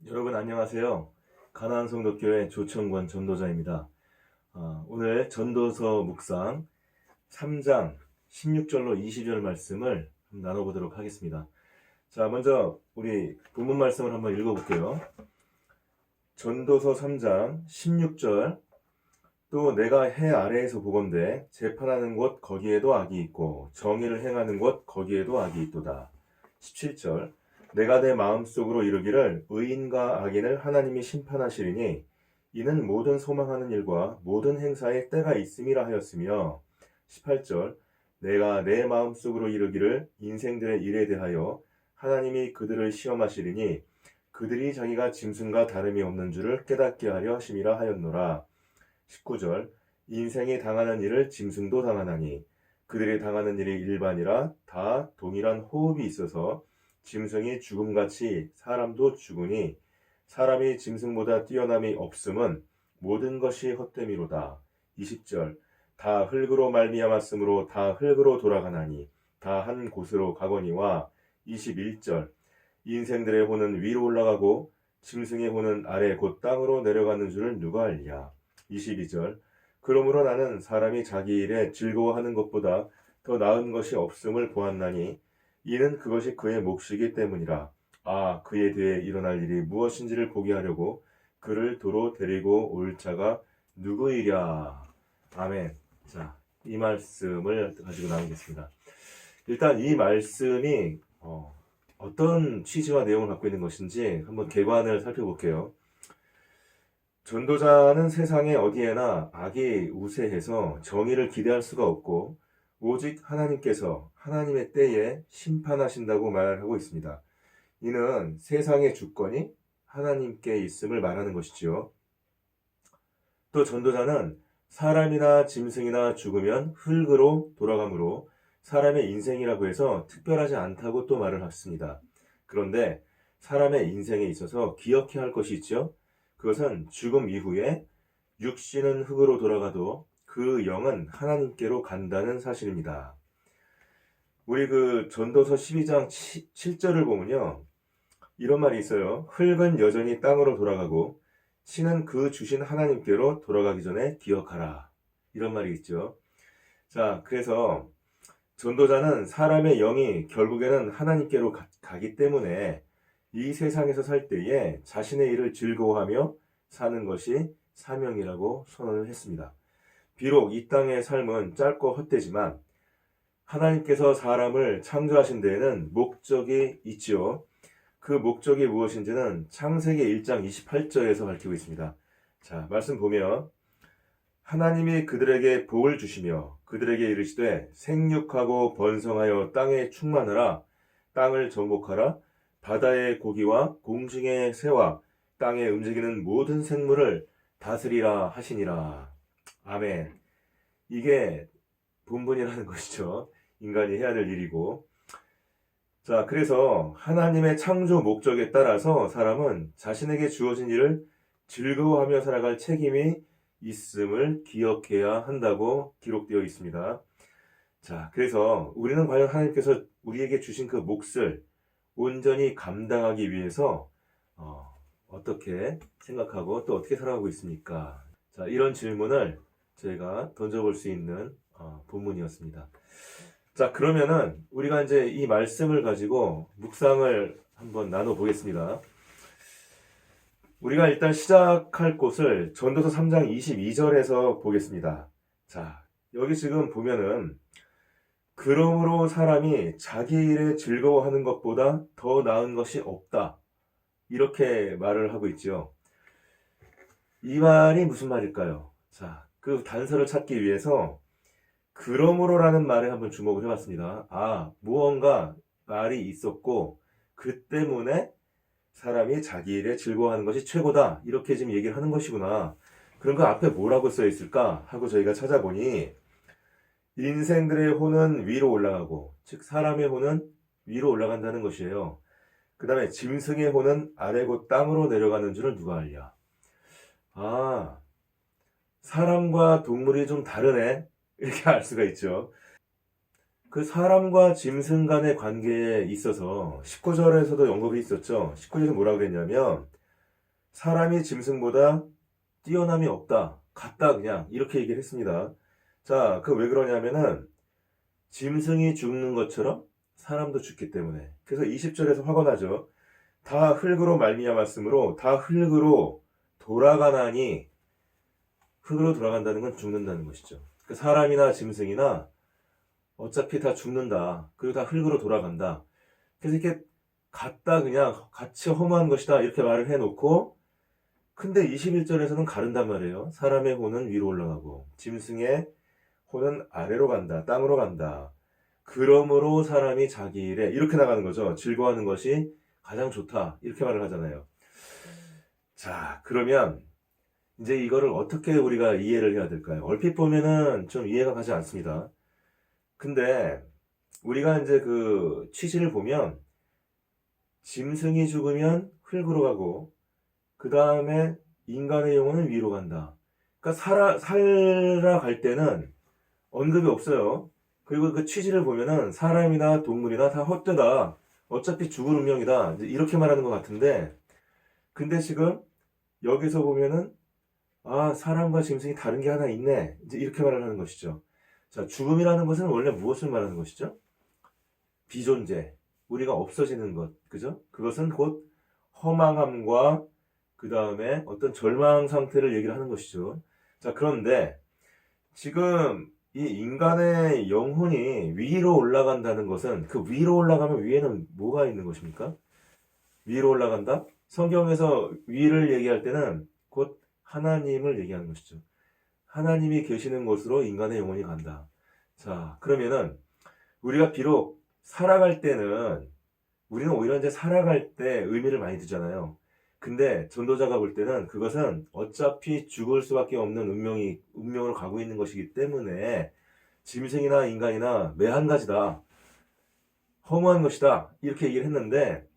여러분 안녕하세요. 가나안 성도교회 조청권 전도자입니다. 오늘 전도서 묵상 3장 16절로 20절 말씀을 나눠보도록 하겠습니다. 자, 먼저 우리 본문 말씀을 한번 읽어볼게요. 전도서 3장 16절. 또 내가 해 아래에서 보건대 재판하는 곳 거기에도 악이 있고 정의를 행하는 곳 거기에도 악이 있도다. 17절. 내가 내 마음속으로 이르기를 의인과 악인을 하나님이 심판하시리니 이는 모든 소망하는 일과 모든 행사에 때가 있음이라 하였으며 18절. 내가 내 마음속으로 이르기를 인생들의 일에 대하여 하나님이 그들을 시험하시리니 그들이 자기가 짐승과 다름이 없는 줄을 깨닫게 하려 하심이라 하였노라. 19절. 인생이 당하는 일을 짐승도 당하나니 그들이 당하는 일이 일반이라 다 동일한 호흡이 있어서 짐승이 죽음같이 사람도 죽으니 사람이 짐승보다 뛰어남이 없음은 모든 것이 헛됨이로다. 20절. 다 흙으로 말미암았으므로 다 흙으로 돌아가나니 다 한 곳으로 가거니와. 21절. 인생들의 혼은 위로 올라가고 짐승의 혼은 아래 곧 땅으로 내려가는 줄을 누가 알랴. 22절. 그러므로 나는 사람이 자기 일에 즐거워하는 것보다 더 나은 것이 없음을 보았나니 이는 그것이 그의 몫이기 때문이라. 그에 대해 일어날 일이 무엇인지를 보게 하려고 그를 도로 데리고 올 자가 누구이랴. 아멘. 자, 이 말씀을 가지고 나오겠습니다. 일단 이 말씀이 어떤 취지와 내용을 갖고 있는 것인지 한번 개관을 살펴볼게요. 전도자는 세상에 어디에나 악이 우세해서 정의를 기대할 수가 없고 오직 하나님께서 하나님의 때에 심판하신다고 말하고 있습니다. 이는 세상의 주권이 하나님께 있음을 말하는 것이지요. 또 전도자는 사람이나 짐승이나 죽으면 흙으로 돌아가므로 사람의 인생이라고 해서 특별하지 않다고 또 말을 했습니다. 그런데 사람의 인생에 있어서 기억해야 할 것이 있죠. 그것은 죽음 이후에 육신은 흙으로 돌아가도 그 영은 하나님께로 간다는 사실입니다. 우리 전도서 12장 7절을 보면요. 이런 말이 있어요. 흙은 여전히 땅으로 돌아가고 신은 그 주신 하나님께로 돌아가기 전에 기억하라. 이런 말이 있죠. 자, 그래서 전도자는 사람의 영이 결국에는 하나님께로 가기 때문에 이 세상에서 살 때에 자신의 일을 즐거워하며 사는 것이 사명이라고 선언을 했습니다. 비록 이 땅의 삶은 짧고 헛되지만 하나님께서 사람을 창조하신 데에는 목적이 있지요. 그 목적이 무엇인지는 창세기 1장 28절에서 밝히고 있습니다. 자, 말씀 보면 하나님이 그들에게 복을 주시며 그들에게 이르시되 생육하고 번성하여 땅에 충만하라. 땅을 정복하라. 바다의 고기와 공중의 새와 땅에 움직이는 모든 생물을 다스리라 하시니라. 아멘. 이게 본분이라는 것이죠. 인간이 해야 될 일이고. 자, 그래서 하나님의 창조 목적에 따라서 사람은 자신에게 주어진 일을 즐거워하며 살아갈 책임이 있음을 기억해야 한다고 기록되어 있습니다. 자, 그래서 우리는 과연 하나님께서 우리에게 주신 그 몫을 온전히 감당하기 위해서 어떻게 생각하고 또 어떻게 살아가고 있습니까? 자, 이런 질문을 저희가 던져볼 수 있는 본문이었습니다. 자, 그러면은 우리가 이제 이 말씀을 가지고 묵상을 한번 나눠보겠습니다. 우리가 일단 시작할 곳을 전도서 3장 22절에서 보겠습니다. 자, 여기 지금 보면은 그러므로 사람이 자기 일에 즐거워하는 것보다 더 나은 것이 없다. 이렇게 말을 하고 있죠. 이 말이 무슨 말일까요? 자, 그 단서를 찾기 위해서 그러므로라는 말에 한번 주목을 해봤습니다. 무언가 말이 있었고 그 때문에 사람이 자기 일에 즐거워하는 것이 최고다. 이렇게 지금 얘기를 하는 것이구나. 그럼 그 앞에 뭐라고 써 있을까? 하고 저희가 찾아보니 인생들의 혼은 위로 올라가고, 즉 사람의 혼은 위로 올라간다는 것이에요. 그 다음에 짐승의 혼은 아래 곧 땅으로 내려가는 줄을 누가 알랴. 사람과 동물이 좀 다르네. 이렇게 알 수가 있죠. 그 사람과 짐승 간의 관계에 있어서 19절에서도 언급이 있었죠. 19절에서 뭐라고 그랬냐면 사람이 짐승보다 뛰어남이 없다. 같다 그냥 이렇게 얘기를 했습니다. 자, 그 왜 그러냐면은 짐승이 죽는 것처럼 사람도 죽기 때문에. 그래서 20절에서 화가 나죠. 다 흙으로 말미암았으므로 다 흙으로 돌아가나니 흙으로 돌아간다는 건 죽는다는 것이죠. 그 사람이나 짐승이나 어차피 다 죽는다. 그리고 다 흙으로 돌아간다. 그래서 이렇게 같다 그냥 같이 허무한 것이다 이렇게 말을 해놓고 근데 21절에서는 가른단 말이에요. 사람의 혼은 위로 올라가고 짐승의 혼은 아래로 간다. 땅으로 간다. 그러므로 사람이 자기 일에 이렇게 나가는 거죠. 즐거워하는 것이 가장 좋다. 이렇게 말을 하잖아요. 자, 그러면 이제 이거를 어떻게 우리가 이해를 해야 될까요? 얼핏 보면은 좀 이해가 가지 않습니다. 근데 우리가 이제 그 취지를 보면 짐승이 죽으면 흙으로 가고 그 다음에 인간의 영혼은 위로 간다. 그러니까 살아갈 때는 언급이 없어요. 그리고 그 취지를 보면은 사람이나 동물이나 다 헛되다. 어차피 죽을 운명이다. 이제 이렇게 말하는 것 같은데 근데 지금 여기서 보면은 아, 사람과 짐승이 다른 게 하나 있네. 이제 이렇게 말을 하는 것이죠. 자, 죽음이라는 것은 원래 무엇을 말하는 것이죠? 비존재. 우리가 없어지는 것. 그죠? 그것은 곧 허망함과 그 다음에 어떤 절망 상태를 얘기를 하는 것이죠. 자, 그런데 지금 이 인간의 영혼이 위로 올라간다는 것은 그 위로 올라가면 위에는 뭐가 있는 것입니까? 위로 올라간다? 성경에서 위를 얘기할 때는 곧 하나님을 얘기하는 것이죠. 하나님이 계시는 곳으로 인간의 영혼이 간다. 자, 그러면은 우리가 비록 살아갈 때는 우리는 오히려 이제 살아갈 때 의미를 많이 두잖아요. 근데 전도자가 볼 때는 그것은 어차피 죽을 수밖에 없는 운명을 가고 있는 것이기 때문에 짐승이나 인간이나 매한가지다. 허무한 것이다. 이렇게 얘기를 했는데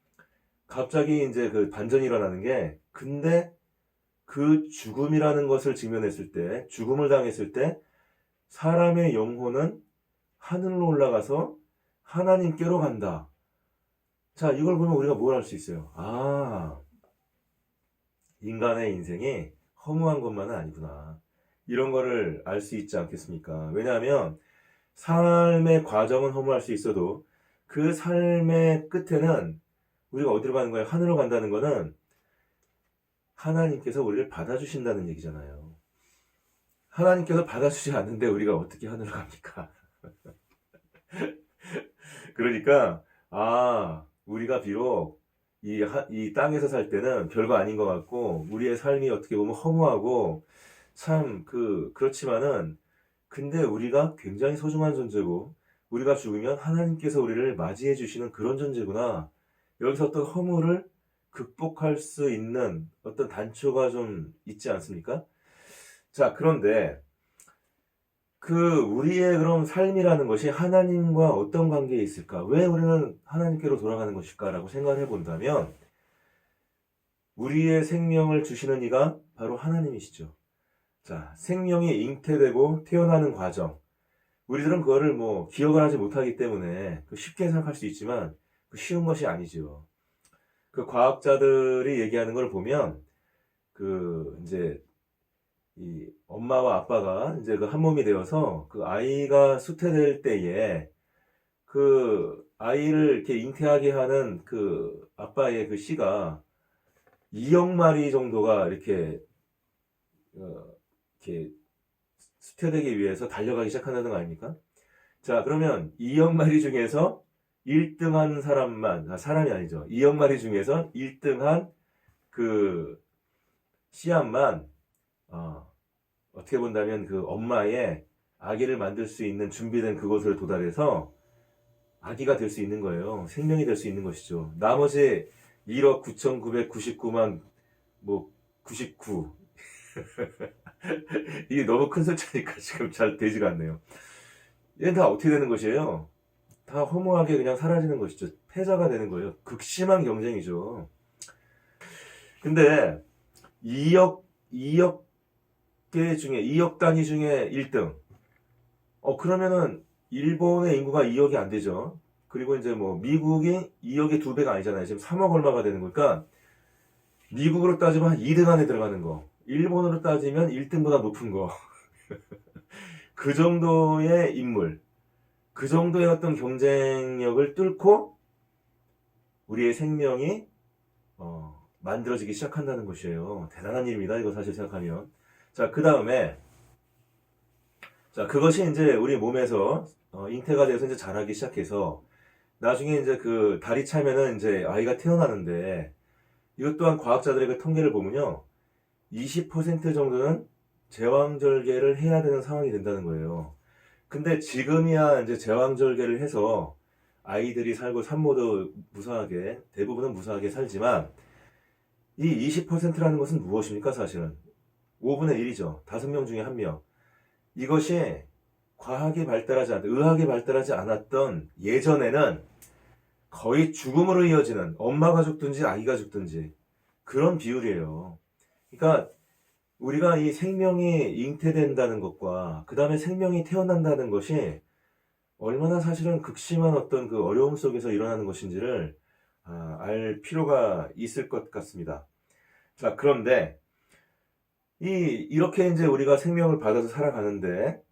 갑자기 이제 그 반전이 일어나는 게 근데 그 죽음이라는 것을 직면했을 때 죽음을 당했을 때 사람의 영혼은 하늘로 올라가서 하나님께로 간다. 자, 이걸 보면 우리가 뭘 알 수 있어요? 아, 인간의 인생이 허무한 것만은 아니구나. 이런 거를 알 수 있지 않겠습니까? 왜냐하면 삶의 과정은 허무할 수 있어도 그 삶의 끝에는 우리가 어디로 가는 거예요? 하늘로 간다는 거는 하나님께서 우리를 받아주신다는 얘기잖아요. 하나님께서 받아주지 않는데 우리가 어떻게 하늘로 갑니까? 그러니까 우리가 비록 이 땅에서 살 때는 별거 아닌 것 같고 우리의 삶이 어떻게 보면 허무하고 참 그렇지만은 근데 우리가 굉장히 소중한 존재고 우리가 죽으면 하나님께서 우리를 맞이해 주시는 그런 존재구나. 여기서 어떤 허무를 극복할 수 있는 어떤 단초가 좀 있지 않습니까? 자, 그런데 우리의 그런 삶이라는 것이 하나님과 어떤 관계에 있을까? 왜 우리는 하나님께로 돌아가는 것일까라고 생각을 해본다면 우리의 생명을 주시는 이가 바로 하나님이시죠. 자, 생명이 잉태되고 태어나는 과정. 우리들은 그거를 뭐 기억을 하지 못하기 때문에 쉽게 생각할 수 있지만 쉬운 것이 아니죠. 그 과학자들이 얘기하는 걸 보면 이제 이 엄마와 아빠가 이제 그 한 몸이 되어서 그 아이가 수태될 때에 그 아이를 이렇게 잉태하게 하는 그 아빠의 그 씨가 2억 마리 정도가 이렇게 수태되기 위해서 달려가기 시작한다는 거 아닙니까? 자, 그러면 2억 마리 중에서 1등한 사람만, 사람이 아니죠. 2억 마리 중에서 1등한 그 씨앗만 어떻게 본다면 그 엄마의 아기를 만들 수 있는 준비된 그곳을 도달해서 아기가 될 수 있는 거예요. 생명이 될 수 있는 것이죠. 나머지 1억 9,999만 99 이게 너무 큰 숫자니까 지금 잘 되지가 않네요. 얘는 다 어떻게 되는 것이에요? 다 허무하게 그냥 사라지는 것이죠. 패자가 되는 거예요. 극심한 경쟁이죠. 근데 2억 개 중에 2억 단위 중에 1등. 그러면은 일본의 인구가 2억이 안 되죠. 그리고 이제 뭐 미국이 2억의 2배가 아니잖아요. 지금 3억 얼마가 되는 거니까 미국으로 따지면 한 2등 안에 들어가는 거, 일본으로 따지면 1등보다 높은 거, 그 정도의 인물, 그 정도의 어떤 경쟁력을 뚫고 우리의 생명이 만들어지기 시작한다는 것이에요. 대단한 일입니다. 이거 사실 생각하면. 자, 그 다음에, 자, 그것이 이제 우리 몸에서 잉태가 돼서 이제 자라기 시작해서 나중에 이제 그 달이 차면은 이제 아이가 태어나는데 이것 또한 과학자들의 그 통계를 보면요. 20% 정도는 제왕절개를 해야 되는 상황이 된다는 거예요. 근데 지금이야 이제 제왕절개를 해서 아이들이 살고 산모도 무사하게, 대부분은 무사하게 살지만 이 20%라는 것은 무엇입니까, 사실은? 5분의 1이죠. 5명 중에 1명. 이것이 과학이 발달하지 않았던, 의학이 발달하지 않았던 예전에는 거의 죽음으로 이어지는 엄마가 죽든지 아기가 죽든지 그런 비율이에요. 그러니까 우리가 이 생명이 잉태된다는 것과 그 다음에 생명이 태어난다는 것이 얼마나 사실은 극심한 어떤 그 어려움 속에서 일어나는 것인지를 알 필요가 있을 것 같습니다. 자, 그런데 이렇게 이제 우리가 생명을 받아서 살아가는데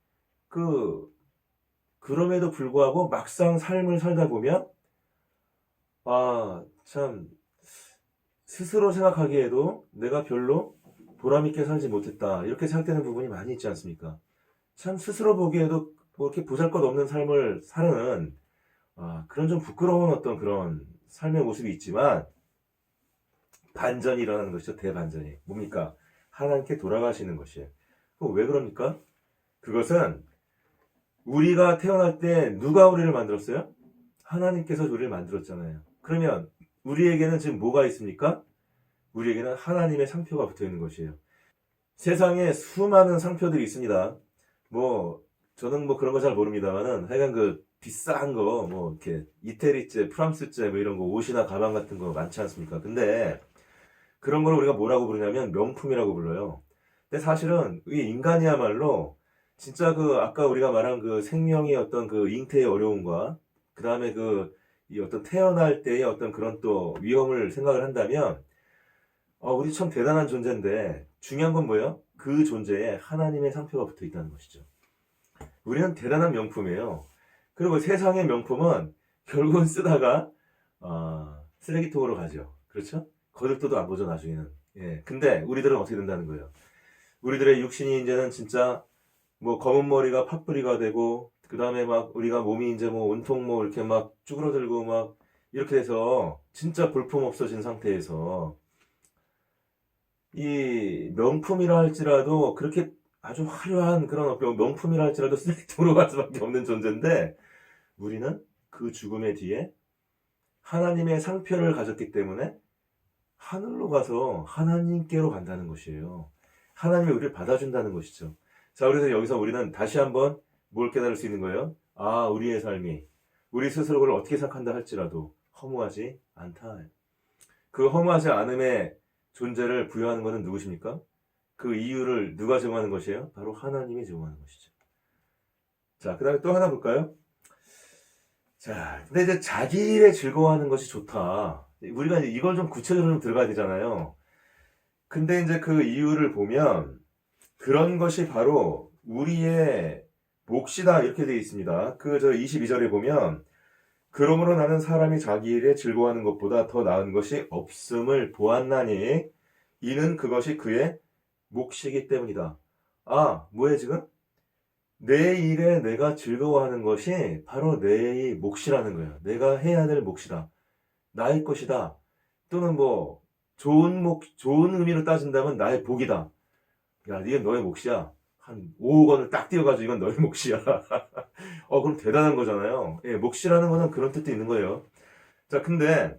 그럼에도 불구하고 막상 삶을 살다 보면 참 스스로 생각하기에도 내가 별로 보람있게 살지 못했다. 이렇게 생각되는 부분이 많이 있지 않습니까? 참 스스로 보기에도 뭐 이렇게 보잘것없는 삶을 사는 그런 좀 부끄러운 어떤 그런 삶의 모습이 있지만 반전이 일어나는 것이죠. 대반전이. 뭡니까? 하나님께 돌아가시는 것이에요. 그럼 왜 그럽니까? 그것은 우리가 태어날 때 누가 우리를 만들었어요? 하나님께서 우리를 만들었잖아요. 그러면 우리에게는 지금 뭐가 있습니까? 우리에게는 하나님의 상표가 붙어 있는 것이에요. 세상에 수많은 상표들이 있습니다. 저는 그런 거 잘 모릅니다만은 하여간 그 비싼 거, 이렇게 이태리제, 프랑스제 이런 거 옷이나 가방 같은 거 많지 않습니까? 근데 그런 걸 우리가 뭐라고 부르냐면 명품이라고 불러요. 근데 사실은 이 인간이야말로 진짜 아까 우리가 말한 그 생명의 어떤 그 잉태의 어려움과 그 다음에 이 어떤 태어날 때의 어떤 그런 또 위험을 생각을 한다면 우리 참 대단한 존재인데 중요한 건 뭐예요? 그 존재에 하나님의 상표가 붙어 있다는 것이죠. 우리는 대단한 명품이에요. 그리고 세상의 명품은 결국은 쓰다가 쓰레기통으로 가죠. 그렇죠? 거들떠도 안 보죠, 나중에는. 예. 근데 우리들은 어떻게 된다는 거예요? 우리들의 육신이 이제는 진짜 검은 머리가 팥뿌리가 되고 그 다음에 우리가 몸이 이제 온통 이렇게 쭈그러들고 이렇게 돼서 진짜 볼품 없어진 상태에서 이 명품이라 할지라도 그렇게 아주 화려한 그런 명품이라 할지라도 쓰레기통으로 갈 수밖에 없는 존재인데 우리는 그 죽음의 뒤에 하나님의 상표를 가졌기 때문에 하늘로 가서 하나님께로 간다는 것이에요. 하나님이 우리를 받아준다는 것이죠. 자, 그래서 여기서 우리는 다시 한번 뭘 깨달을 수 있는 거예요? 우리의 삶이 우리 스스로를 어떻게 생각한다 할지라도 허무하지 않다. 그 허무하지 않음의 존재를 부여하는 것은 누구십니까? 그 이유를 누가 제공하는 것이에요? 바로 하나님이 제공하는 것이죠. 자, 그 다음에 또 하나 볼까요? 자, 근데 이제 자기 일에 즐거워하는 것이 좋다. 우리가 이제 이걸 좀 구체적으로 들어가야 되잖아요. 근데 이제 그 이유를 보면 그런 것이 바로 우리의 몫이다 이렇게 되어 있습니다. 22절에 보면 그러므로 나는 사람이 자기 일에 즐거워하는 것보다 더 나은 것이 없음을 보았나니 이는 그것이 그의 몫이기 때문이다. 뭐예요 지금? 내 일에 내가 즐거워하는 것이 바로 내 몫이라는 거예요. 내가 해야 될 몫이다. 나의 것이다. 또는 좋은 의미로 따진다면 나의 복이다. 야, 이건 너의 몫이야. 한 5억 원을 딱 띄워가지고 이건 너의 몫이야. 그럼 대단한 거잖아요. 예, 몫이라는 거는 그런 뜻도 있는 거예요. 자, 근데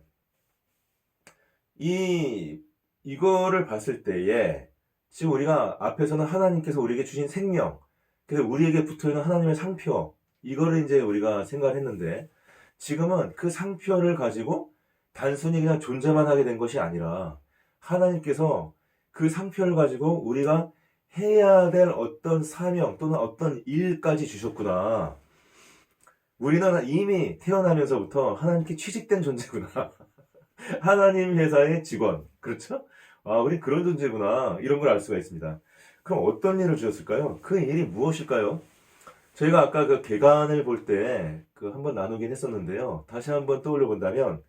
이거를 봤을 때에 지금 우리가 앞에서는 하나님께서 우리에게 주신 생명, 그래서 우리에게 붙어있는 하나님의 상표, 이거를 이제 우리가 생각을 했는데 지금은 그 상표를 가지고 단순히 그냥 존재만 하게 된 것이 아니라 하나님께서 그 상표를 가지고 우리가 해야 될 어떤 사명 또는 어떤 일까지 주셨구나. 우리는 이미 태어나면서부터 하나님께 취직된 존재구나. 하나님 회사의 직원. 그렇죠? 아, 우리 그런 존재구나. 이런 걸 알 수가 있습니다. 그럼 어떤 일을 주셨을까요? 그 일이 무엇일까요? 저희가 아까 그 개간을 볼 때 그 한번 나누긴 했었는데요. 다시 한번 떠올려 본다면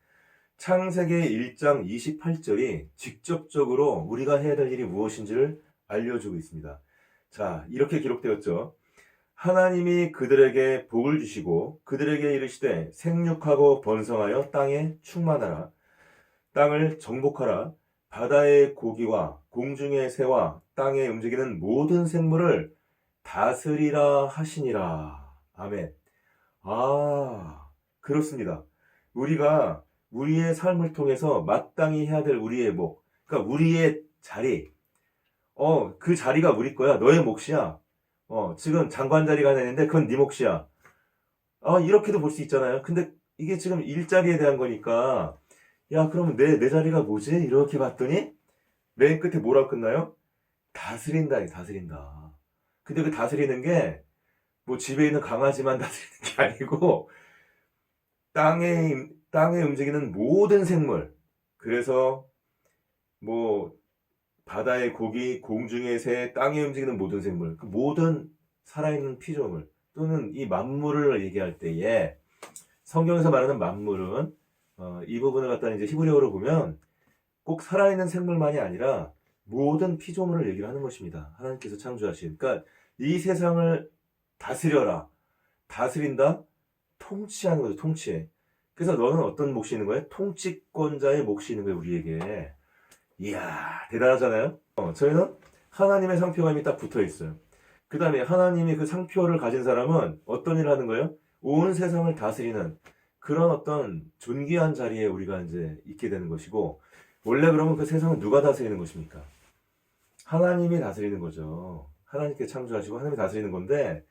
창세기 1장 28절이 직접적으로 우리가 해야 될 일이 무엇인지를 알려주고 있습니다. 자, 이렇게 기록되었죠. 하나님이 그들에게 복을 주시고 그들에게 이르시되 생육하고 번성하여 땅에 충만하라. 땅을 정복하라. 바다의 고기와 공중의 새와 땅에 움직이는 모든 생물을 다스리라 하시니라. 아멘. 아, 그렇습니다. 우리가 우리의 삶을 통해서 마땅히 해야 될 우리의 목, 그러니까 우리의 자리, 그 자리가 우리 거야. 너의 몫이야. 지금 장관 자리가 되는데 그건 네 몫이야. 이렇게도 볼 수 있잖아요. 근데 이게 지금 일자리에 대한 거니까, 야, 그러면 내 자리가 뭐지? 이렇게 봤더니, 맨 끝에 뭐라고 끝나요? 다스린다, 다스린다. 근데 그 다스리는 게, 뭐 집에 있는 강아지만 다스리는 게 아니고, 땅에 움직이는 모든 생물. 그래서, 뭐, 바다의 고기, 공중의 새, 땅에 움직이는 모든 생물, 그 모든 살아있는 피조물, 또는 이 만물을 얘기할 때에, 성경에서 말하는 만물은, 이 부분을 갖다 이제 히브리어로 보면, 꼭 살아있는 생물만이 아니라, 모든 피조물을 얘기를 하는 것입니다. 하나님께서 창조하신. 그러니까, 이 세상을 다스려라. 다스린다? 통치하는 거죠, 통치. 그래서 너는 어떤 몫이 있는 거예요? 통치권자의 몫이 있는 거예요, 우리에게. 이야, 대단하잖아요? 저희는 하나님의 상표가 이미 딱 붙어 있어요. 그 다음에 하나님이 그 상표를 가진 사람은 어떤 일을 하는 거예요? 온 세상을 다스리는 그런 어떤 존귀한 자리에 우리가 이제 있게 되는 것이고, 원래 그러면 그 세상을 누가 다스리는 것입니까? 하나님이 다스리는 거죠. 하나님께 창조하시고 하나님이 다스리는 건데,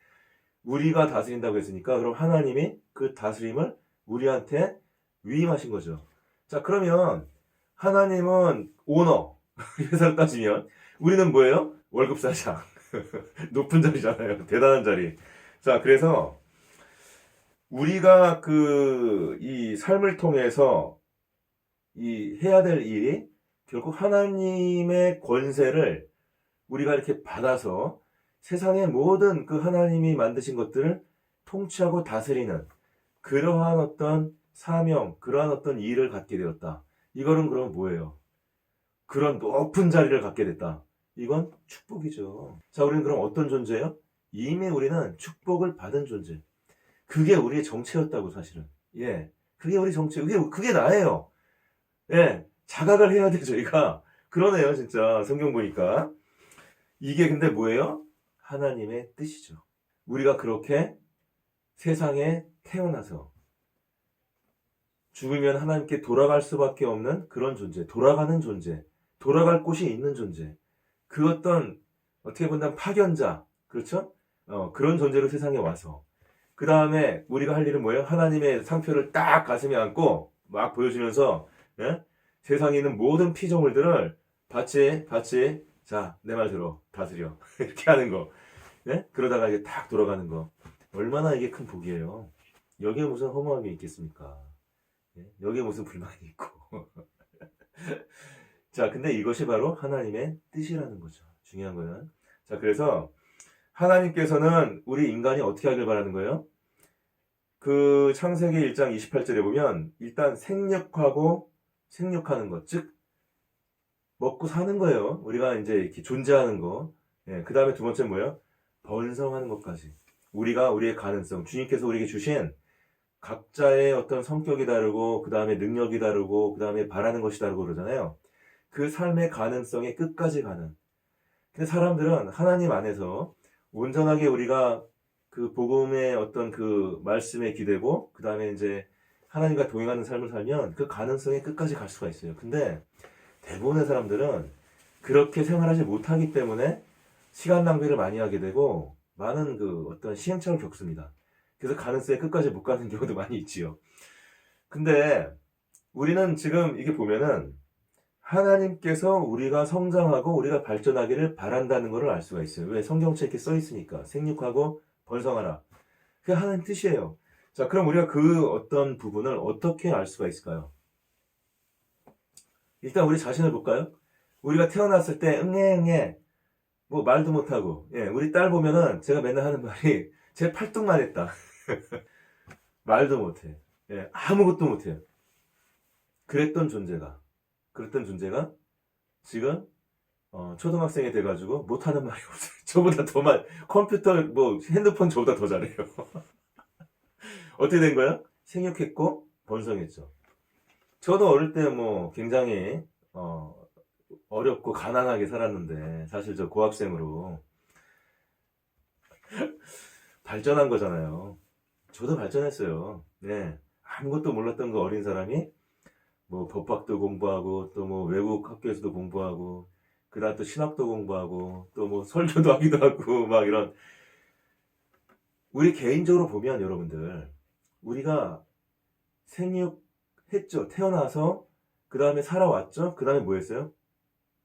우리가 다스린다고 했으니까, 그럼 하나님이 그 다스림을 우리한테 위임하신 거죠. 자, 그러면 하나님은 오너, 회사를 따지면 우리는 뭐예요? 월급사장. 높은 자리잖아요. 대단한 자리. 자, 그래서 우리가 이 삶을 통해서 해야 될 일이 결국 하나님의 권세를 우리가 이렇게 받아서 세상의 모든 그 하나님이 만드신 것들을 통치하고 다스리는 그러한 어떤 사명, 그러한 어떤 일을 갖게 되었다. 이거는 그럼 뭐예요? 그런 높은 자리를 갖게 됐다. 이건 축복이죠. 자, 우리는 그럼 어떤 존재예요? 이미 우리는 축복을 받은 존재. 그게 우리의 정체였다고, 사실은. 예. 그게 우리 정체. 그게 나예요. 예. 자각을 해야 돼, 저희가. 그러네요, 진짜. 성경 보니까. 이게 근데 뭐예요? 하나님의 뜻이죠. 우리가 그렇게 세상에 태어나서 죽으면 하나님께 돌아갈 수밖에 없는 그런 존재, 돌아가는 존재, 돌아갈 곳이 있는 존재, 그 어떤 어떻게 본다면 파견자, 그렇죠? 그런 존재로 세상에 와서 그 다음에 우리가 할 일은 뭐예요? 하나님의 상표를 딱 가슴에 안고 막 보여주면서, 예? 세상에 있는 모든 피조물들을 봤지? 자, 내 말 들어, 다스려. 이렇게 하는 거. 예? 그러다가 이게 딱 돌아가는 거. 얼마나 이게 큰 복이에요. 여기에 무슨 허무함이 있겠습니까? 예? 여기에 무슨 불만이 있고. 자, 근데 이것이 바로 하나님의 뜻이라는 거죠. 중요한 거는. 자, 그래서 하나님께서는 우리 인간이 어떻게 하길 바라는 거예요? 그 창세기 1장 28절에 보면 일단 생육하는 것, 즉 먹고 사는 거예요. 우리가 이제 이렇게 존재하는 거. 예, 그 다음에 두 번째 뭐예요? 번성하는 것까지. 우리의 가능성, 주님께서 우리에게 주신 각자의 어떤 성격이 다르고, 그 다음에 능력이 다르고, 그 다음에 바라는 것이 다르고 그러잖아요. 그 삶의 가능성에 끝까지 가는. 근데 사람들은 하나님 안에서 온전하게 우리가 그 복음의 어떤 그 말씀에 기대고, 그 다음에 이제 하나님과 동행하는 삶을 살면 그 가능성에 끝까지 갈 수가 있어요. 근데 대부분의 사람들은 그렇게 생활하지 못하기 때문에 시간 낭비를 많이 하게 되고, 많은 그 어떤 시행착오를 겪습니다. 그래서 가능성에 끝까지 못 가는 경우도 많이 있지요. 근데 우리는 지금 이게 보면은 하나님께서 우리가 성장하고 우리가 발전하기를 바란다는 것을 알 수가 있어요. 왜? 성경책에 이렇게 써 있으니까. 생육하고 번성하라. 그게 하나님 뜻이에요. 자, 그럼 우리가 그 어떤 부분을 어떻게 알 수가 있을까요? 일단 우리 자신을 볼까요? 우리가 태어났을 때 응애 응애 뭐 말도 못하고, 예, 우리 딸 보면은 제가 맨날 하는 말이 제 팔뚝만 했다. 말도 못해. 예, 아무것도 못해요. 그랬던 존재가 지금 초등학생이 돼가지고 못하는 말이 없어요. 저보다 컴퓨터 뭐 핸드폰 저보다 더 잘해요. 어떻게 된 거야? 생육했고 번성했죠. 저도 어릴 때 뭐 굉장히 어렵고 가난하게 살았는데 사실 저 고학생으로 발전한 거잖아요. 저도 발전했어요. 네. 아무것도 몰랐던 그 어린 사람이 뭐 법학도 공부하고 또 뭐 외국 학교에서도 공부하고 그다음 또 신학도 공부하고 또 뭐 설교도 하기도 하고 막 이런. 우리 개인적으로 보면 여러분들, 우리가 생육했죠. 태어나서 그 다음에 살아왔죠. 그 다음에 뭐 했어요?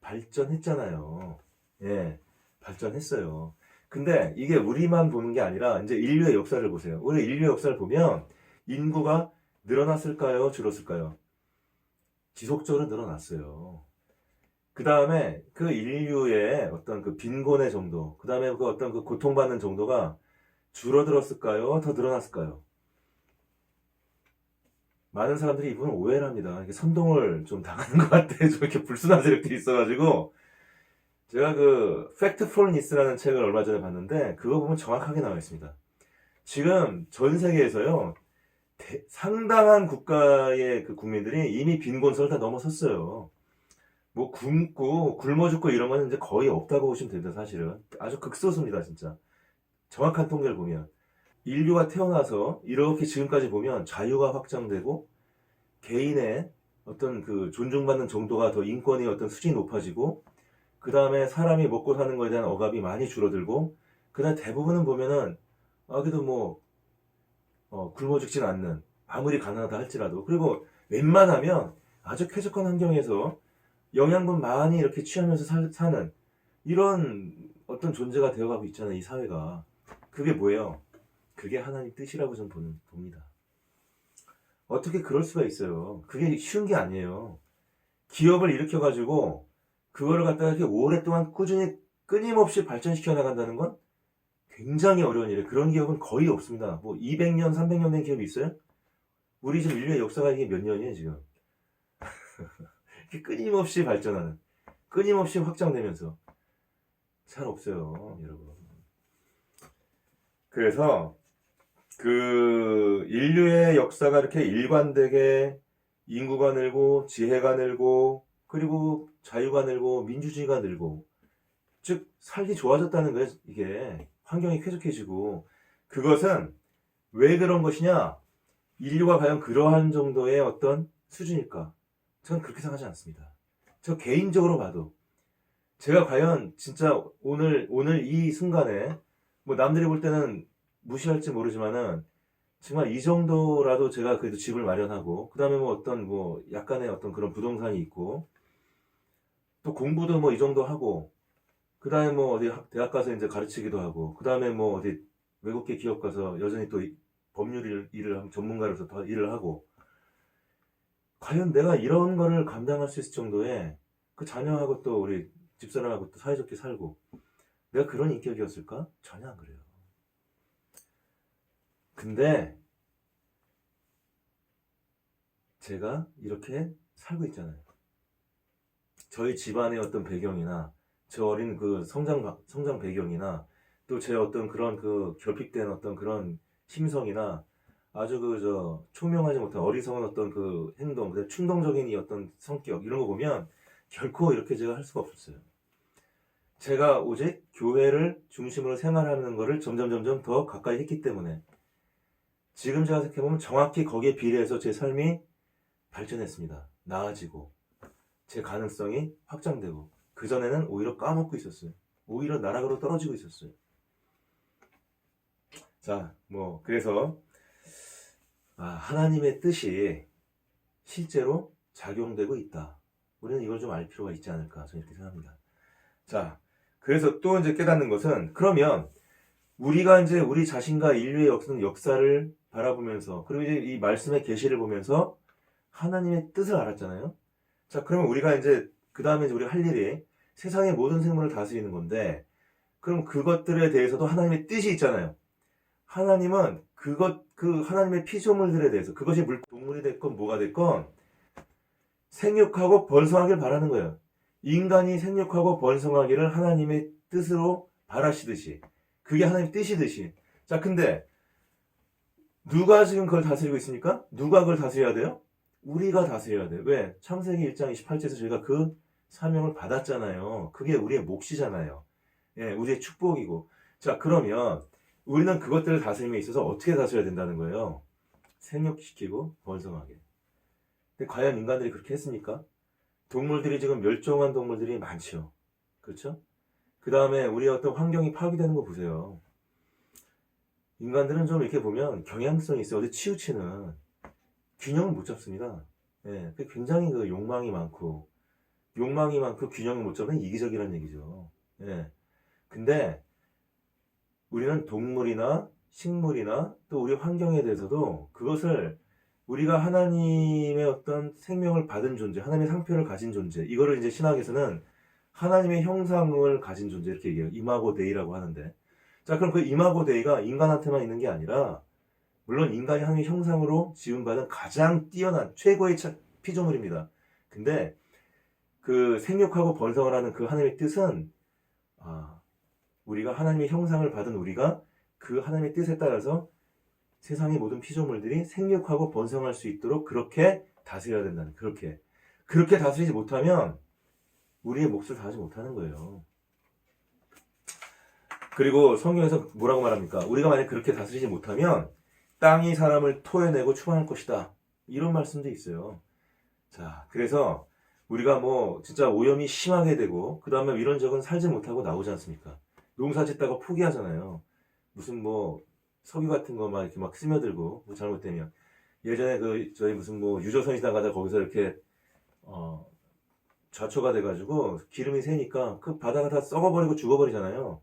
발전했잖아요. 예, 발전했어요. 근데 이게 우리만 보는 게 아니라 이제 인류의 역사를 보세요. 우리 인류의 역사를 보면 인구가 늘어났을까요? 줄었을까요? 지속적으로 늘어났어요. 그 다음에 그 인류의 어떤 그 빈곤의 정도, 그 다음에 그 어떤 그 고통받는 정도가 줄어들었을까요? 더 늘어났을까요? 많은 사람들이 이분은 오해를 합니다. 이게 선동을 좀 당하는 것 같아. 좀 이렇게 불순한 세력들이 있어가지고. 제가 그 Factfulness라는 책을 얼마 전에 봤는데 그거 보면 정확하게 나와 있습니다. 지금 전 세계에서요, 상당한 국가의 그 국민들이 이미 빈곤선을 다 넘어섰어요. 뭐 굶고 굶어 죽고 이런 거는 이제 거의 없다고 보시면 됩니다. 사실은 아주 극소수입니다. 진짜 정확한 통계를 보면 인류가 태어나서 이렇게 지금까지 보면 자유가 확장되고 개인의 어떤 그 존중받는 정도가 더, 인권의 어떤 수준이 높아지고, 그 다음에 사람이 먹고 사는 것에 대한 억압이 많이 줄어들고, 그 다음 대부분은 보면은 그래도 뭐 굶어 죽진 않는, 아무리 가난하다 할지라도, 그리고 웬만하면 아주 쾌적한 환경에서 영양분 많이 이렇게 취하면서 사는 이런 어떤 존재가 되어가고 있잖아요. 이 사회가. 그게 뭐예요? 그게 하나님 뜻이라고 저는 봅니다. 어떻게 그럴 수가 있어요? 그게 쉬운 게 아니에요. 기업을 일으켜가지고 그거를 갖다가 이렇게 오랫동안 꾸준히 끊임없이 발전시켜 나간다는 건 굉장히 어려운 일이에요. 그런 기업은 거의 없습니다. 뭐 200년, 300년 된 기업이 있어요? 우리 지금 인류의 역사가 이게 몇 년이에요, 지금? 이렇게 끊임없이 발전하는, 끊임없이 확장되면서 잘 없어요, 여러분. 그래서 그 인류의 역사가 이렇게 일관되게 인구가 늘고 지혜가 늘고 그리고 자유가 늘고 민주주의가 늘고, 즉 살기 좋아졌다는 거예요. 이게 환경이 쾌적해지고. 그것은 왜 그런 것이냐? 인류가 과연 그러한 정도의 어떤 수준일까? 저는 그렇게 생각하지 않습니다. 저 개인적으로 봐도 제가 과연 진짜 오늘 이 순간에 뭐 남들이 볼 때는 무시할지 모르지만은 정말 이 정도라도 제가 그래도 집을 마련하고, 그 다음에 뭐 어떤 뭐 약간의 어떤 그런 부동산이 있고, 또 공부도 뭐 이 정도 하고, 그 다음에 뭐 어디 대학 가서 이제 가르치기도 하고, 그 다음에 뭐 어디 외국계 기업 가서 여전히 또 법률 일을 하면 전문가로서 더 일을 하고, 과연 내가 이런 거를 감당할 수 있을 정도의 그 자녀하고 또 우리 집사람하고 또 사이좋게 살고, 내가 그런 인격이었을까? 전혀 안 그래요. 근데 제가 이렇게 살고 있잖아요. 저희 집안의 어떤 배경이나 저 어린 그 성장 배경이나 또 제 어떤 그런 그 결핍된 어떤 그런 심성이나 아주 총명하지 못한 어리석은 어떤 그 행동, 그 충동적인 이 어떤 성격, 이런 거 보면 결코 이렇게 제가 할 수가 없었어요. 제가 오직 교회를 중심으로 생활하는 거를 점점 더 가까이 했기 때문에 지금 제가 생각해보면 정확히 거기에 비례해서 제 삶이 발전했습니다. 나아지고 제 가능성이 확장되고, 그전에는 오히려 까먹고 있었어요. 오히려 나락으로 떨어지고 있었어요. 자, 뭐 그래서 하나님의 뜻이 실제로 작용되고 있다. 우리는 이걸 좀 알 필요가 있지 않을까, 저는 이렇게 생각합니다. 자, 그래서 또 이제 깨닫는 것은, 그러면 우리가 이제 우리 자신과 인류의 역사를 바라보면서, 그리고 이제 이 말씀의 계시를 보면서 하나님의 뜻을 알았잖아요. 자, 그러면 우리가 이제 그 다음에 이제 우리가 할 일이 세상의 모든 생물을 다스리는 건데, 그럼 그것들에 대해서도 하나님의 뜻이 있잖아요. 하나님은 그 하나님의 피조물들에 대해서, 그것이 동물이 됐건 뭐가 됐건 생육하고 번성하길 바라는 거예요. 인간이 생육하고 번성하기를 하나님의 뜻으로 바라시듯이, 그게 하나님의 뜻이듯이. 자, 근데 누가 지금 그걸 다스리고 있습니까? 누가 그걸 다스려야 돼요? 우리가 다스려야 돼요. 왜? 창세기 1장 28절에서 저희가 그 사명을 받았잖아요. 그게 우리의 몫이잖아요. 예, 우리의 축복이고. 자, 그러면 우리는 그것들을 다스림에 있어서 어떻게 다스려야 된다는 거예요? 생육시키고 번성하게. 근데 과연 인간들이 그렇게 했습니까? 동물들이 지금 멸종한 동물들이 많죠. 그렇죠? 그 다음에 우리의 어떤 환경이 파괴되는 거 보세요. 인간들은 좀 이렇게 보면 경향성이 있어요. 어디 치우치는 균형을 못 잡습니다. 예, 굉장히 그 욕망이 많고 균형을 못 잡는 이기적이라는 얘기죠. 예. 근데 우리는 동물이나 식물이나 또 우리 환경에 대해서도 그것을 우리가 하나님의 어떤 생명을 받은 존재, 하나님의 상표를 가진 존재, 이거를 이제 신학에서는 하나님의 형상을 가진 존재 이렇게 얘기해요. 이마고 데이라고 하는데, 자, 그럼 그 이마고 데이가 인간한테만 있는 게 아니라, 물론 인간이 하나님의 형상으로 지음받은 가장 뛰어난 최고의 피조물입니다. 근데 그 생육하고 번성을 하는 그 하나님의 뜻은, 우리가 하나님의 형상을 받은 우리가 그 하나님의 뜻에 따라서 세상의 모든 피조물들이 생육하고 번성할 수 있도록 그렇게 다스려야 된다는, 그렇게 다스리지 못하면 우리의 몫을 다하지 못하는 거예요. 그리고 성경에서 뭐라고 말합니까? 우리가 만약 그렇게 다스리지 못하면 땅이 사람을 토해내고 추방할 것이다, 이런 말씀도 있어요. 자, 그래서 우리가 뭐 진짜 오염이 심하게 되고 그 다음에 이런 적은 살지 못하고 나오지 않습니까? 농사 짓다가 포기하잖아요. 무슨 뭐 석유 같은 거 막 이렇게 막 스며들고 뭐 잘못되면, 예전에 그 저희 무슨 뭐 유조선 지나가다 거기서 이렇게 좌초가 돼가지고 기름이 새니까 그 바다가 다 썩어버리고 죽어버리잖아요.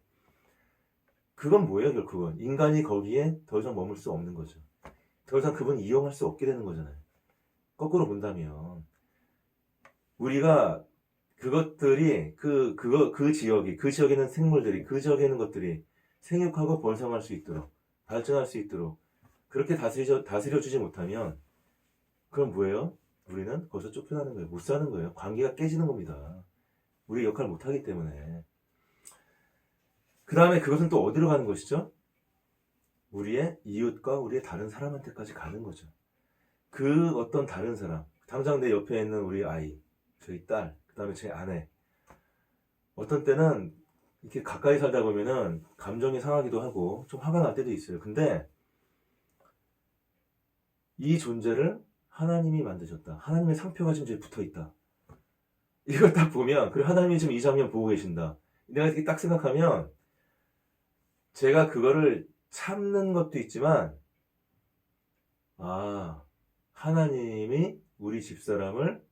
그건 뭐예요? 결국은 인간이 거기에 더 이상 머물 수 없는 거죠. 더 이상 그분 이용할 수 없게 되는 거잖아요. 거꾸로 본다면 우리가 그것들이 그 지역에 있는 생물들이, 그 지역에 있는 것들이 생육하고 번성할 수 있도록, 발전할 수 있도록 그렇게 다스려주지 못하면 그럼 뭐예요? 우리는 거기서 쫓겨나는 거예요. 못 사는 거예요. 관계가 깨지는 겁니다. 우리 역할을 못하기 때문에. 그 다음에 그것은 또 어디로 가는 것이죠? 우리의 이웃과 우리의 다른 사람한테까지 가는 거죠. 그 어떤 다른 사람, 당장 내 옆에 있는 우리 아이, 저희 딸, 그 다음에 제 아내, 어떤 때는 이렇게 가까이 살다 보면은 감정이 상하기도 하고 좀 화가 날 때도 있어요. 근데 이 존재를 하나님이 만드셨다, 하나님의 상표가 지금 저기 붙어있다, 이걸 딱 보면, 그리고 하나님이 지금 이 장면 보고 계신다, 내가 이렇게 딱 생각하면 제가 그거를 참는 것도 있지만, 하나님이 우리 집사람을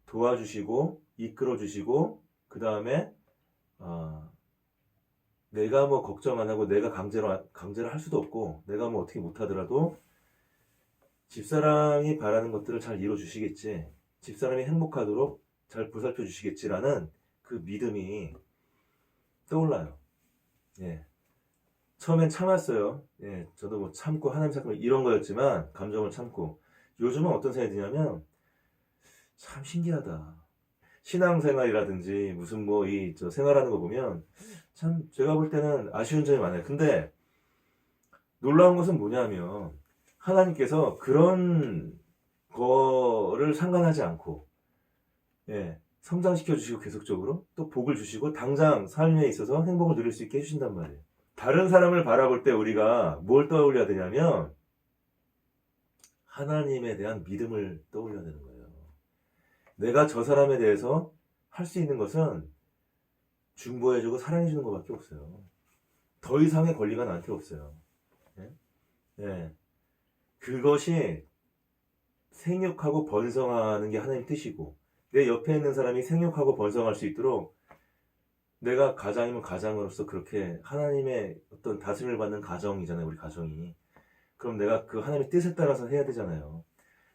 도와주시고 이끌어주시고, 그 다음에 내가 뭐 걱정 안 하고 내가 강제를 할 수도 없고 내가 뭐 어떻게 못하더라도 집사람이 바라는 것들을 잘 이루어주시겠지, 집사람이 행복하도록 잘 보살펴 주시겠지라는 그 믿음이 떠올라요. 예. 처음엔 참았어요. 예. 저도 뭐 참고 하나님 사건 이런 거였지만, 감정을 참고. 요즘은 어떤 생각이 드냐면, 참 신기하다. 신앙생활이라든지 무슨 뭐 생활하는 거 보면 참 제가 볼 때는 아쉬운 점이 많아요. 근데 놀라운 것은 뭐냐면, 하나님께서 그런 거를 상관하지 않고, 예, 성장시켜 주시고 계속적으로 또 복을 주시고 당장 삶에 있어서 행복을 누릴 수 있게 해주신단 말이에요. 다른 사람을 바라볼 때 우리가 뭘 떠올려야 되냐면 하나님에 대한 믿음을 떠올려야 되는 거예요. 내가 저 사람에 대해서 할 수 있는 것은 중보해주고 사랑해주는 것밖에 없어요. 더 이상의 권리가 나한테 없어요. 예? 예. 그것이 생육하고 번성하는 게 하나님 뜻이고, 내 옆에 있는 사람이 생육하고 번성할 수 있도록 내가 가장이면 가장으로서 그렇게 하나님의 어떤 다스림을 받는 가정이잖아요, 우리 가정이. 그럼 내가 그 하나님의 뜻에 따라서 해야 되잖아요.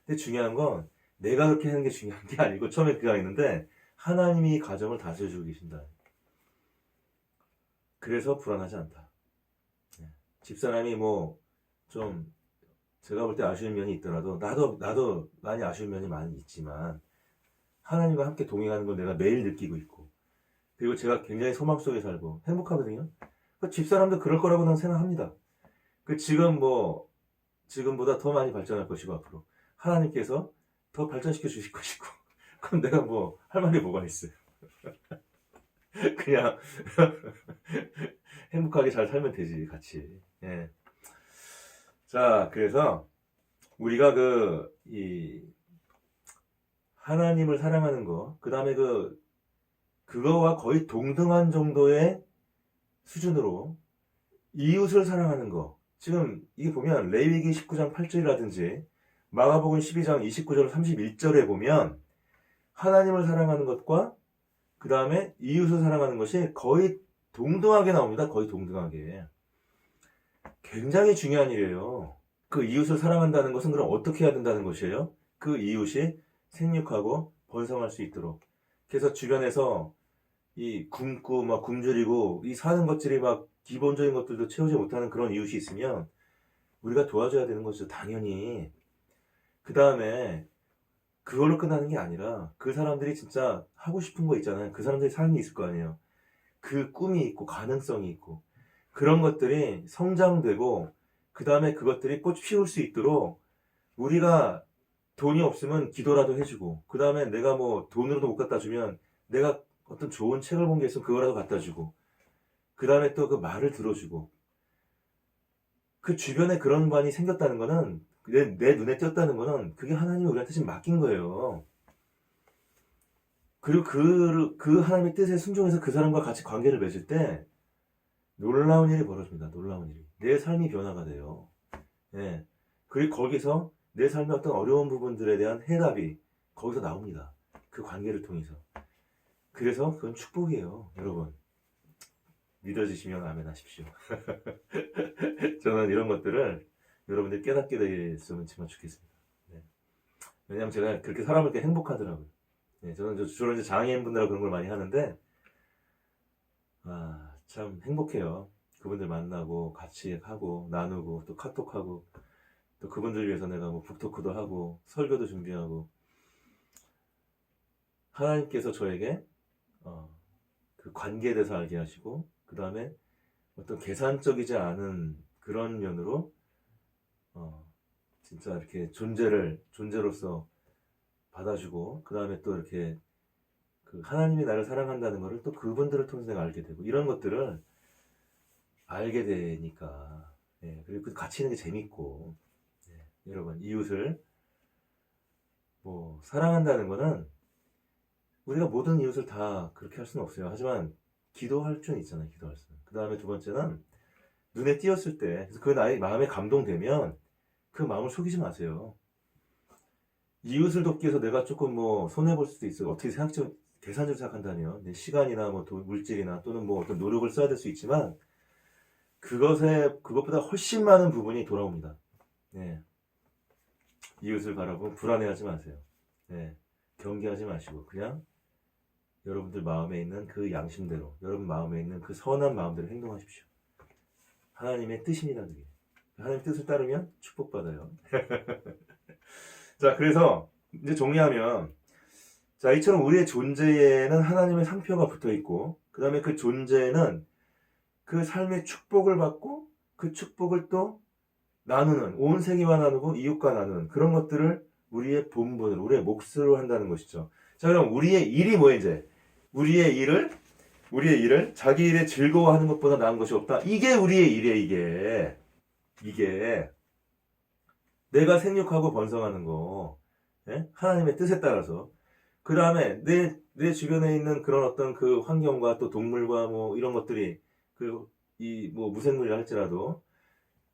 근데 중요한 건 내가 그렇게 하는 게 중요한 게 아니고, 처음에 그거 있는데 하나님이 가정을 다스려주고 계신다. 그래서 불안하지 않다. 집사람이 뭐 좀 제가 볼 때 아쉬운 면이 있더라도 나도 많이 아쉬운 면이 많이 있지만 하나님과 함께 동행하는 걸 내가 매일 느끼고 있고, 그리고 제가 굉장히 소망 속에 살고 행복하거든요. 그 집사람도 그럴 거라고 난 생각합니다. 그 지금보다 더 많이 발전할 것이고, 앞으로 하나님께서 더 발전시켜 주실 것이고, 그럼 내가 뭐 할 말이 뭐가 있어요. 그냥 행복하게 잘 살면 되지, 같이. 예. 자, 그래서 우리가 하나님을 사랑하는 거, 그 다음에 그거와 거의 동등한 정도의 수준으로 이웃을 사랑하는 거. 지금 이게 보면 레위기 19장 8절이라든지 마가복음 12장 29절 31절에 보면 하나님을 사랑하는 것과 그 다음에 이웃을 사랑하는 것이 거의 동등하게 나옵니다. 거의 동등하게. 굉장히 중요한 일이에요. 그 이웃을 사랑한다는 것은 그럼 어떻게 해야 된다는 것이에요? 그 이웃이 생육하고 번성할 수 있도록. 그래서 주변에서 이 굶고 막 굶주리고 이 사는 것들이 막 기본적인 것들도 채우지 못하는 그런 이웃이 있으면 우리가 도와줘야 되는 것이죠. 당연히. 그 다음에 그걸로 끝나는 게 아니라 그 사람들이 진짜 하고 싶은 거 있잖아요. 그 사람들이 삶이 있을 거 아니에요. 그 꿈이 있고 가능성이 있고 그런 것들이 성장되고 그 다음에 그것들이 꽃 피울 수 있도록 우리가 돈이 없으면 기도라도 해주고, 그 다음에 내가 뭐 돈으로도 못 갖다 주면 내가 어떤 좋은 책을 본 게 있으면 그거라도 갖다 주고, 그 다음에 또 그 말을 들어주고, 그 주변에 그런 관이 생겼다는 거는 내 눈에 띄었다는 거는 그게 하나님이 우리한테 지금 맡긴 거예요. 그리고 그 하나님의 뜻에 순종해서 그 사람과 같이 관계를 맺을 때 놀라운 일이 벌어집니다. 놀라운 일이. 내 삶이 변화가 돼요. 예. 그리고 거기서 내 삶의 어떤 어려운 부분들에 대한 해답이 거기서 나옵니다. 그 관계를 통해서. 그래서 그건 축복이에요, 여러분. 믿어지시면 아멘 하십시오. 저는 이런 것들을 여러분들이 깨닫게 됐으면 정말 좋겠습니다. 네. 왜냐하면 제가 그렇게 사람을 때 행복하더라고요. 네, 저는 주로 이제 장애인분들하고 그런 걸 많이 하는데, 참 행복해요. 그분들 만나고 같이 하고 나누고 또 카톡하고 또 그분들 위해서 내가 뭐 북토크도 하고 설교도 준비하고, 하나님께서 저에게 그 관계에 대해서 알게 하시고, 그 다음에 어떤 계산적이지 않은 그런 면으로 진짜 이렇게 존재로서 받아주고, 그 다음에 또 이렇게 그 하나님이 나를 사랑한다는 것을 또 그분들을 통해서 내가 알게 되고, 이런 것들을 알게 되니까, 예, 그리고 같이 있는 게 재밌고, 예, 여러분, 이웃을 뭐 사랑한다는 거는 우리가 모든 이웃을 다 그렇게 할 수는 없어요. 하지만 기도할 수는 있잖아요. 기도할 수는. 그 다음에 두 번째는 눈에 띄었을 때, 그 나의 마음에 감동되면 그 마음을 속이지 마세요. 이웃을 돕기 위해서 내가 조금 뭐 손해볼 수도 있어요. 어떻게 계산적으로 생각한다면 내 시간이나 뭐 물질이나 또는 뭐 어떤 노력을 써야 될 수 있지만 그것보다 훨씬 많은 부분이 돌아옵니다. 네. 이웃을 바라보면 불안해하지 마세요. 네. 경계하지 마시고 그냥 여러분들 마음에 있는 그 양심대로, 여러분 마음에 있는 그 선한 마음대로 행동하십시오. 하나님의 뜻입니다. 그게. 하나님의 뜻을 따르면 축복받아요. 자, 그래서 이제 정리하면, 자, 이처럼 우리의 존재에는 하나님의 상표가 붙어 있고, 그 다음에 그 존재는 그 삶의 축복을 받고 그 축복을 또 나누는, 온 세계와 나누고 이웃과 나누는 그런 것들을 우리의 본분으로, 우리의 몫으로 한다는 것이죠. 자, 그럼 우리의 일이 뭐예요, 이제? 우리의 일을 자기 일에 즐거워하는 것보다 나은 것이 없다. 이게 우리의 일이에요, 이게. 내가 생육하고 번성하는 거. 예? 하나님의 뜻에 따라서. 그 다음에 내 주변에 있는 그런 어떤 그 환경과 또 동물과 뭐 이런 것들이 뭐 무생물이라 할지라도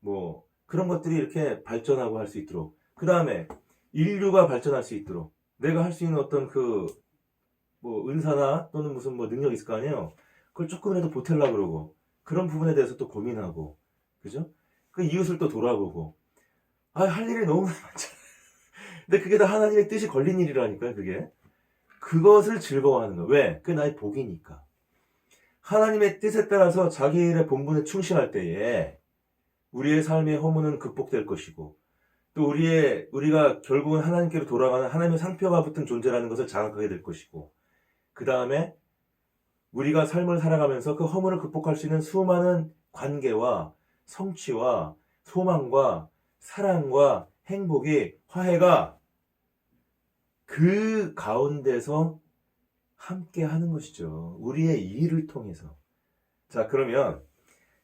뭐 그런 것들이 이렇게 발전하고 할 수 있도록. 그 다음에 인류가 발전할 수 있도록 내가 할 수 있는 어떤 뭐 은사나 또는 무슨 뭐 능력이 있을 거 아니에요. 그걸 조금이라도 보태려고 그러고 그런 부분에 대해서 또 고민하고, 그죠? 그 이웃을 또 돌아보고, 할 일이 너무 많잖아요. 근데 그게 다 하나님의 뜻이 걸린 일이라니까요, 그게. 그것을 즐거워하는 거야. 왜? 그게 나의 복이니까. 하나님의 뜻에 따라서 자기 일의 본분에 충실할 때에 우리의 삶의 허물은 극복될 것이고, 또 우리가 결국은 하나님께로 돌아가는 하나님의 상표가 붙은 존재라는 것을 자각하게 될 것이고, 그 다음에 우리가 삶을 살아가면서 그 허물을 극복할 수 있는 수많은 관계와 성취와 소망과 사랑과 행복이, 화해가 그 가운데서 함께 하는 것이죠. 우리의 일을 통해서. 자, 그러면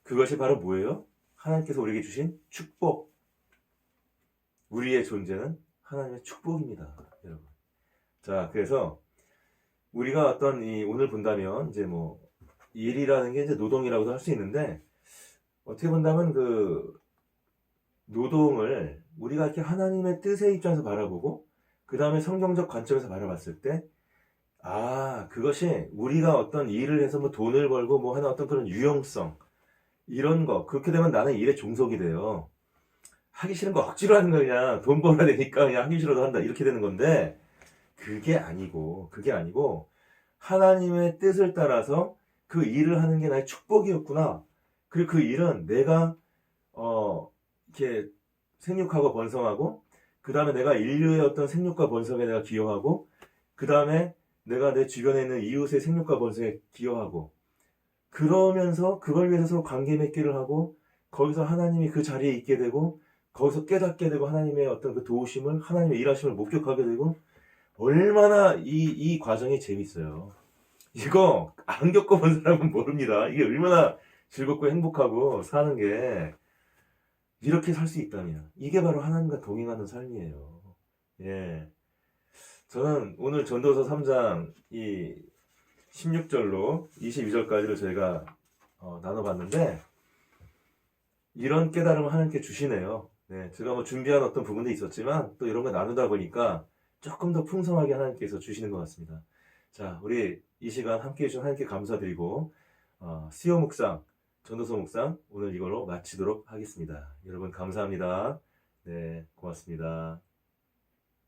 그것이 바로 뭐예요? 하나님께서 우리에게 주신 축복. 우리의 존재는 하나님의 축복입니다, 여러분. 자, 그래서 우리가 어떤 오늘 본다면 이제 뭐 일이라는 게 이제 노동이라고도 할 수 있는데, 어떻게 본다면 그 노동을 우리가 이렇게 하나님의 뜻의 입장에서 바라보고 그 다음에 성경적 관점에서 바라봤을 때, 그것이 우리가 어떤 일을 해서 뭐 돈을 벌고 뭐 하는 어떤 그런 유용성, 이런 거, 그렇게 되면 나는 일에 종속이 돼요. 하기 싫은 거 억지로 하는 거, 그냥 돈 벌어야 되니까 그냥 하기 싫어도 한다, 이렇게 되는 건데, 그게 아니고 하나님의 뜻을 따라서 그 일을 하는 게 나의 축복이었구나. 그리고 그 일은 내가 이렇게 생육하고 번성하고, 그 다음에 내가 인류의 어떤 생육과 번성에 내가 기여하고, 그 다음에 내가 내 주변에 있는 이웃의 생육과 번성에 기여하고, 그러면서 그걸 위해서 서로 관계 맺기를 하고, 거기서 하나님이 그 자리에 있게 되고, 거기서 깨닫게 되고, 하나님의 어떤 그 도우심을, 하나님의 일하심을 목격하게 되고, 얼마나 이 과정이 재밌어요. 이거 안 겪어본 사람은 모릅니다. 이게 얼마나 즐겁고 행복하고 사는 게, 이렇게 살 수 있다면 이게 바로 하나님과 동행하는 삶이에요. 예. 저는 오늘 전도서 3장 이 16절로 22절까지를 저희가 나눠봤는데, 이런 깨달음을 하나님께 주시네요. 네, 제가 뭐 준비한 어떤 부분도 있었지만 또 이런 거 나누다 보니까 조금 더 풍성하게 하나님께서 주시는 것 같습니다. 자, 우리 이 시간 함께 해주신 하나님께 감사드리고, 수요 묵상, 전도서 묵상 오늘 이걸로 마치도록 하겠습니다. 여러분 감사합니다. 네, 고맙습니다.